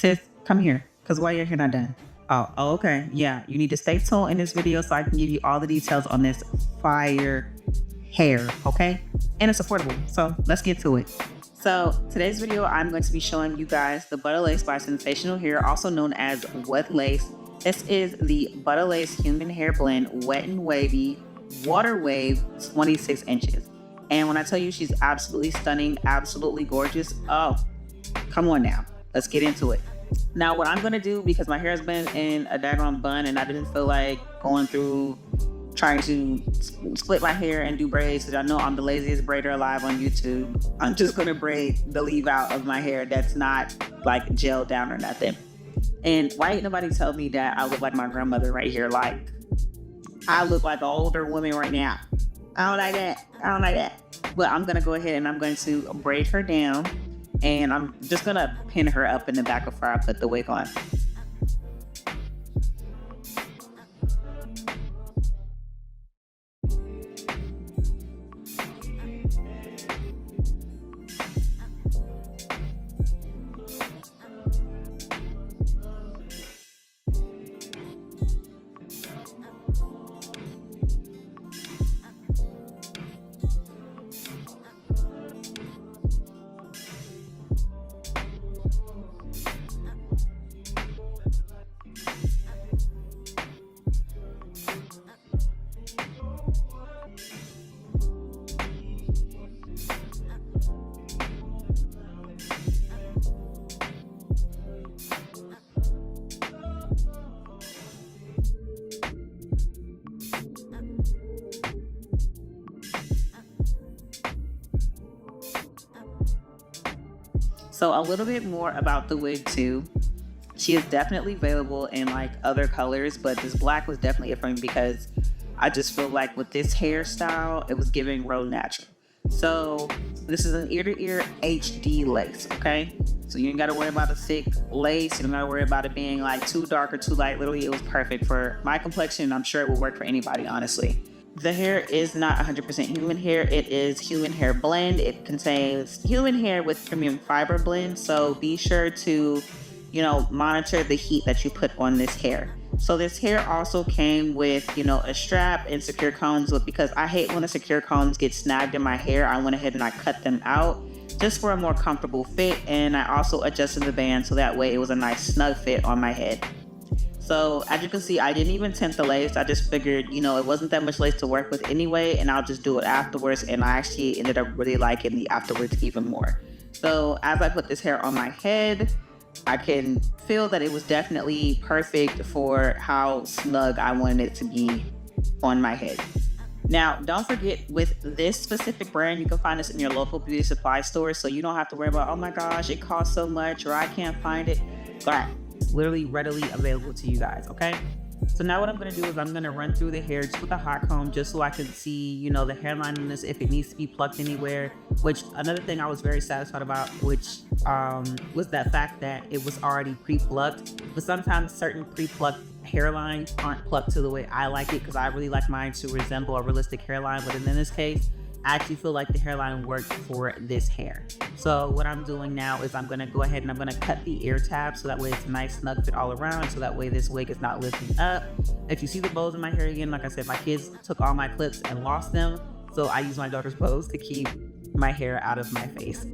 Sis, come here, because why your hair not done? Oh, okay. Yeah, you need to stay tuned in this video so I can give you all the details on this fire hair, okay? And it's affordable, so let's get to it. So today's video, I'm going to be showing you guys the Butta Lace by Sensational Hair, also known as Wet Lace. This is the Butta Lace Human Hair Blend Wet and Wavy Water Wave 26 inches. And when I tell you she's absolutely stunning, absolutely gorgeous, oh, come on now, let's get into it. Now what I'm going to do, because my hair has been in a daggone bun and I didn't feel like going through trying to split my hair and do braids, because I know I'm the laziest braider alive on YouTube. I'm just going to braid the leave out of my hair that's not like gelled down or nothing. And why ain't nobody tell me that I look like my grandmother right here? Like, I look like an older woman right now. I don't like that. I don't like that. But I'm going to go ahead and I'm going to braid her down. And I'm just going to pin her up in the back before I put the wig on. So a little bit more about the wig too. She is definitely available in like other colors, but this black was definitely it for me because I just feel like with this hairstyle, it was giving real natural. So this is an ear-to-ear HD lace, okay? So you ain't gotta worry about a thick lace. You don't gotta worry about it being like too dark or too light. Literally, it was perfect for my complexion. I'm sure it will work for anybody, honestly. The hair is not 100% human hair. It is human hair blend. It contains human hair with premium fiber blend. So be sure to, monitor the heat that you put on this hair. So this hair also came with, a strap and secure cones, because I hate when the secure cones get snagged in my hair. I went ahead and I cut them out just for a more comfortable fit. And I also adjusted the band so that way it was a nice snug fit on my head. So as you can see, I didn't even tint the lace. I just figured, it wasn't that much lace to work with anyway, and I'll just do it afterwards. And I actually ended up really liking the afterwards even more. So as I put this hair on my head, I can feel that it was definitely perfect for how snug I wanted it to be on my head. Now, don't forget, with this specific brand, you can find this in your local beauty supply store. So you don't have to worry about, oh my gosh, it costs so much, or I can't find it. But literally readily available to you guys, okay? So now what I'm going to do is I'm going to run through the hair just with a hot comb, just so I can see, the hairline on this, if it needs to be plucked anywhere. Which, another thing I was very satisfied about, which was that fact that it was already pre-plucked. But sometimes certain pre-plucked hairlines aren't plucked to the way I like it, because I really like mine to resemble a realistic hairline. But in this case, I actually feel like the hairline worked for this hair. So what I'm doing now is I'm gonna go ahead and I'm gonna cut the ear tab so that way it's a nice snug fit all around, so that way this wig is not lifting up. If you see the bows in my hair again, like I said, my kids took all my clips and lost them. So I use my daughter's bows to keep my hair out of my face.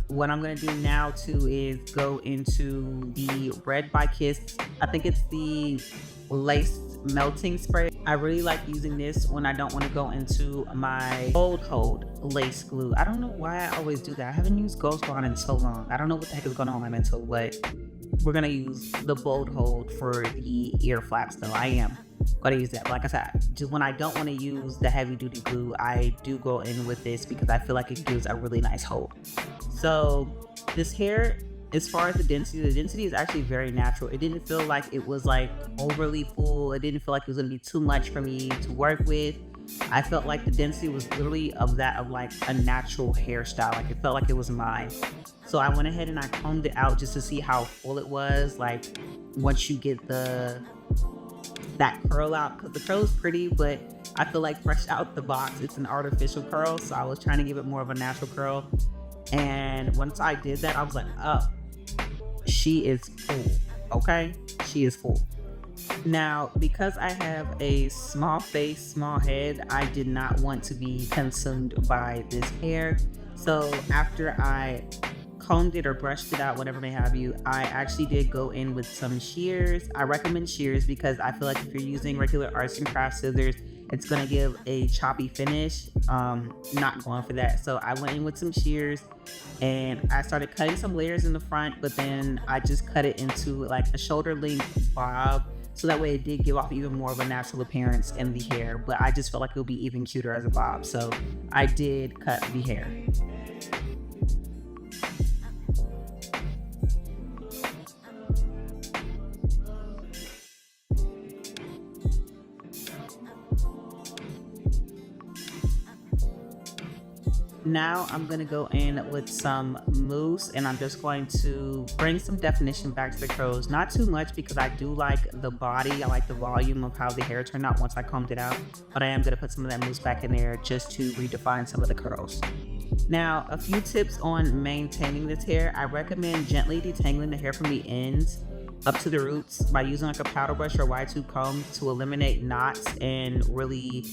What I'm gonna do now too is go into the Red by Kiss. I think it's the lace melting spray. I really like using this when I don't want to go into my hold lace glue. I don't know why I always do that. I haven't used Ghost Bond in so long. I don't know what the heck is going on with my mental, but we're gonna use the bold hold for the ear flaps though. I am gonna use that. But like I said, just when I don't want to use the heavy duty glue, I do go in with this because I feel like it gives a really nice hold. So this hair, as far as the density is actually very natural. It didn't feel like it was like overly full. It didn't feel like it was gonna be too much for me to work with. I felt like the density was literally of like a natural hairstyle. Like it felt like it was mine. So I went ahead and I combed it out just to see how full it was. Like once you get that curl out, because the curl is pretty, but I feel like fresh out the box, it's an artificial curl. So I was trying to give it more of a natural curl. And once I did that, I was like, oh, she is full. Okay, she is full. Now, because I have a small face, small head, I did not want to be consumed by this hair. So after I combed it or brushed it out, whatever may have you, I actually did go in with some shears. I recommend shears because I feel like if you're using regular arts and crafts scissors, it's gonna give a choppy finish. Not going for that. So I went in with some shears and I started cutting some layers in the front, but then I just cut it into like a shoulder length bob. So that way it did give off even more of a natural appearance in the hair, but I just felt like it would be even cuter as a bob. So I did cut the hair. Now I'm going to go in with some mousse and I'm just going to bring some definition back to the curls. Not too much because I do like the body. I like the volume of how the hair turned out once I combed it out. But I am going to put some of that mousse back in there just to redefine some of the curls. Now, a few tips on maintaining this hair. I recommend gently detangling the hair from the ends up to the roots by using like a powder brush or wide tooth comb to eliminate knots and really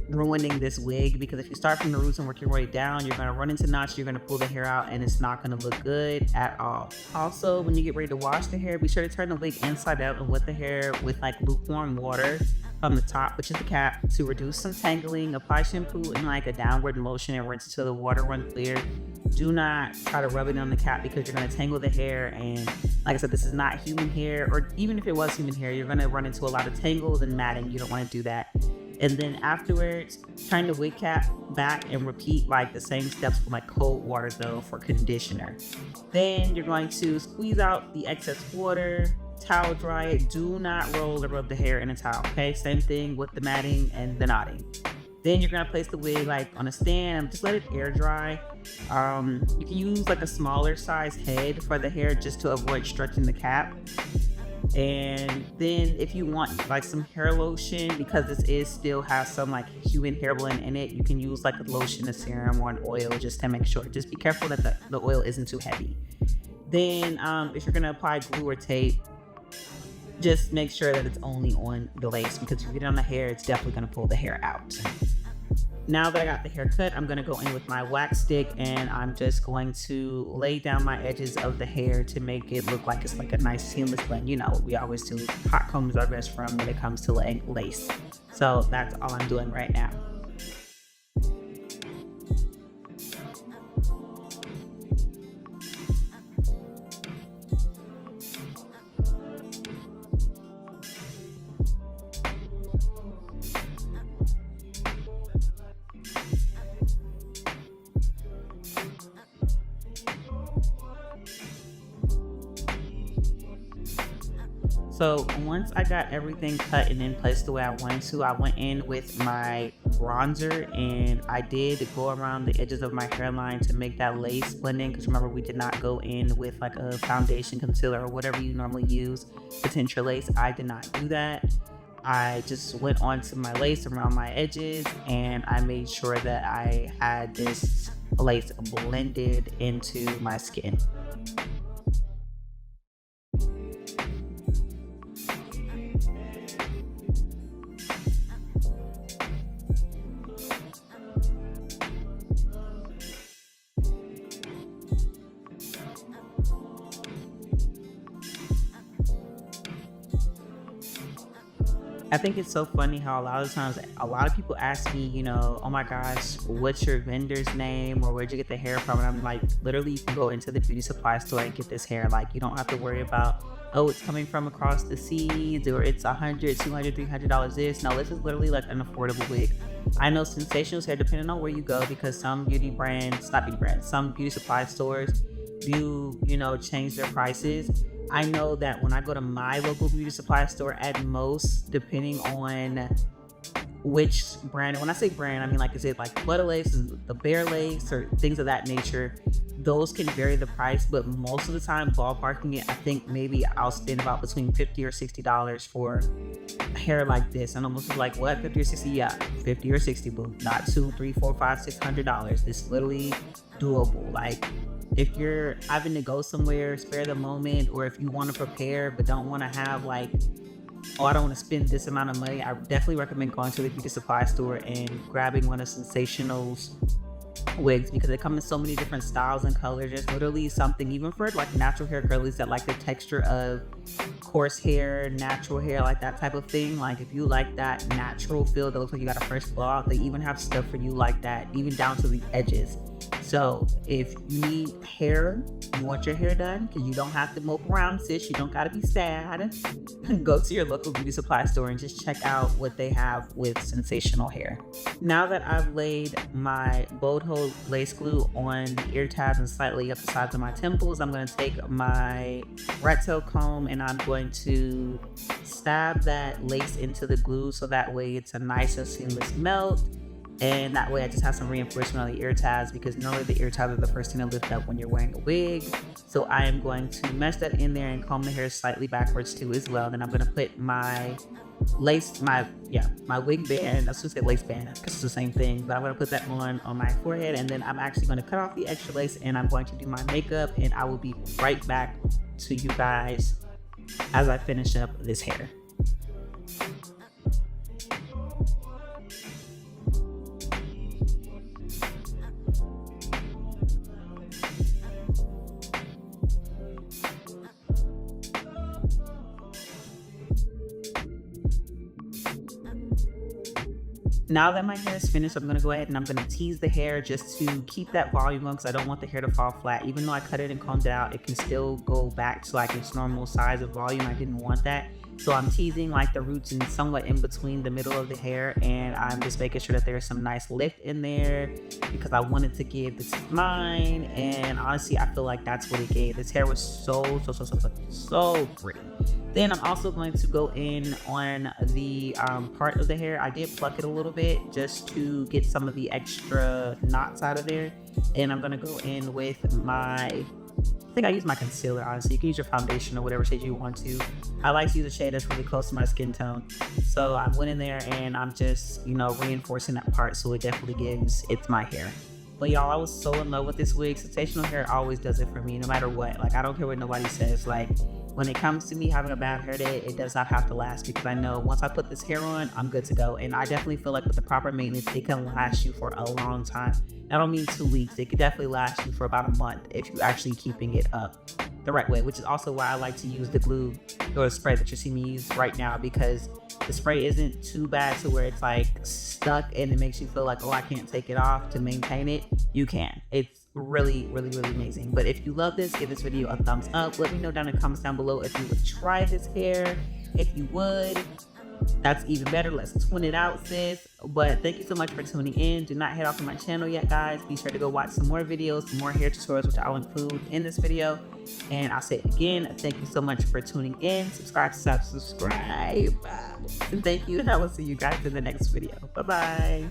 ruining this wig, because if you start from the roots and work your way down, you're going to run into knots, you're going to pull the hair out, and it's not going to look good at all. Also, when you get ready to wash the hair, be sure to turn the wig inside out and wet the hair with like lukewarm water from the top, which is the cap, to reduce some tangling. Apply shampoo in like a downward motion and rinse until the water runs clear. Do not try to rub it on the cap because you're going to tangle the hair, and like I said, this is not human hair, or even if it was human hair, you're going to run into a lot of tangles and matting. You don't want to do that. And then afterwards, turn the wig cap back and repeat like the same steps with like cold water though for conditioner. Then you're going to squeeze out the excess water, towel dry it. Do not roll or rub the hair in a towel, okay? Same thing with the matting and the knotting. Then you're gonna place the wig like on a stand and just let it air dry. You can use like a smaller size head for the hair just to avoid stretching the cap. And then if you want like some hair lotion, because this still has some like human hair blend in it, you can use like a lotion, a serum, or an oil just to make sure. Just be careful that the oil isn't too heavy. Then if you're gonna apply glue or tape, just make sure that it's only on the lace, because if you get it on the hair, it's definitely gonna pull the hair out. Now that I got the hair cut, I'm gonna go in with my wax stick and I'm just going to lay down my edges of the hair to make it look like it's like a nice seamless blend. You know what we always do. Hot comb is our best friend when it comes to laying lace. So that's all I'm doing right now. So once I got everything cut and in place the way I wanted to, I went in with my bronzer and I did go around the edges of my hairline to make that lace blending, because remember, we did not go in with like a foundation, concealer, or whatever you normally use to tint your lace. I did not do that. I just went onto my lace around my edges and I made sure that I had this lace blended into my skin. I think it's so funny how a lot of times a lot of people ask me, you know, oh my gosh, what's your vendor's name or where'd you get the hair from? And I'm like, literally, you can go into the beauty supply store and get this hair. Like, you don't have to worry about, oh, it's coming from across the seas or it's $100, $200, $300 this. No, this is literally like an affordable wig. I know Sensational's hair, depending on where you go, because some beauty brands, not beauty brands, some beauty supply stores do, you know, change their prices. I know that when I go to my local beauty supply store, at most, depending on which brand, when I say brand, I mean like, is it like Butter Lace, the Bear Lace, or things of that nature, those can vary the price, but most of the time, ballparking it, I think maybe I'll spend about between $50 or $60 for hair like this. And almost like, what, 50 or 60? Yeah, 50 or 60, boo. Not $200, $300, $400, $500, $600. It's literally doable. Like, if you're having to go somewhere, spare the moment, or if you want to prepare but don't want to have like, oh, I don't want to spend this amount of money, I definitely recommend going to the beauty supply store and grabbing one of Sensational's wigs, because they come in so many different styles and colors. There's literally something even for like natural hair girlies that like the texture of coarse hair, natural hair, like that type of thing. Like if you like that natural feel that looks like you got a fresh blowout, they even have stuff for you like that, even down to the edges. So if you need hair, you want your hair done, because you don't have to mope around, sis, you don't gotta be sad, go to your local beauty supply store and just check out what they have with Sensational hair. Now that I've laid my bold hole lace glue on the ear tabs and slightly up the sides of my temples, I'm going to take my rat tail comb and I'm going to stab that lace into the glue so that way it's a nice and seamless melt. And that way I just have some reinforcement on the ear tabs, because normally the ear tabs are the first thing to lift up when you're wearing a wig. So I am going to mesh that in there and comb the hair slightly backwards too as well. Then I'm going to put my lace, my wig band, I was going to say lace band because it's the same thing, but I'm going to put that on my forehead, and then I'm actually going to cut off the extra lace and I'm going to do my makeup, and I will be right back to you guys as I finish up this hair. Now that my hair is finished, I'm going to go ahead and I'm going to tease the hair just to keep that volume on, because I don't want the hair to fall flat. Even though I cut it and combed it out, it can still go back to like its normal size of volume. I didn't want that. So I'm teasing like the roots and somewhat in between the middle of the hair, and I'm just making sure that there's some nice lift in there, because I wanted to give this mine, and honestly I feel like that's what it gave. This hair was so pretty. Then I'm also going to go in on the part of the hair. I did pluck it a little bit just to get some of the extra knots out of there, and I'm going to go in with my, I think I use my concealer, honestly. You can use your foundation or whatever shade you want to. I like to use a shade that's really close to my skin tone. So I went in there and I'm just, you know, reinforcing that part so it definitely gives, it's my hair. But y'all, I was so in love with this wig. Sensational hair always does it for me, no matter what. Like, I don't care what nobody says. Like, when it comes to me having a bad hair day, it does not have to last, because I know once I put this hair on, I'm good to go. And I definitely feel like with the proper maintenance, it can last you for a long time. I don't mean 2 weeks. It could definitely last you for about a month if you're actually keeping it up the right way, which is also why I like to use the glue or the spray that you see me use right now, because the spray isn't too bad to where it's like stuck and it makes you feel like, oh, I can't take it off to maintain it. You can. It's really amazing. But if you love this, give this video a thumbs up. Let me know down in the comments down below if you would try this hair. If you would, that's even better. Let's twin it out, sis. But thank you so much for tuning in. Do not head off of my channel yet, guys. Be sure to go watch some more videos, some more hair tutorials, which I'll include in this video. And I'll say it again, thank you so much for tuning in. Subscribe. And thank you, and I will see you guys in the next video. Bye bye.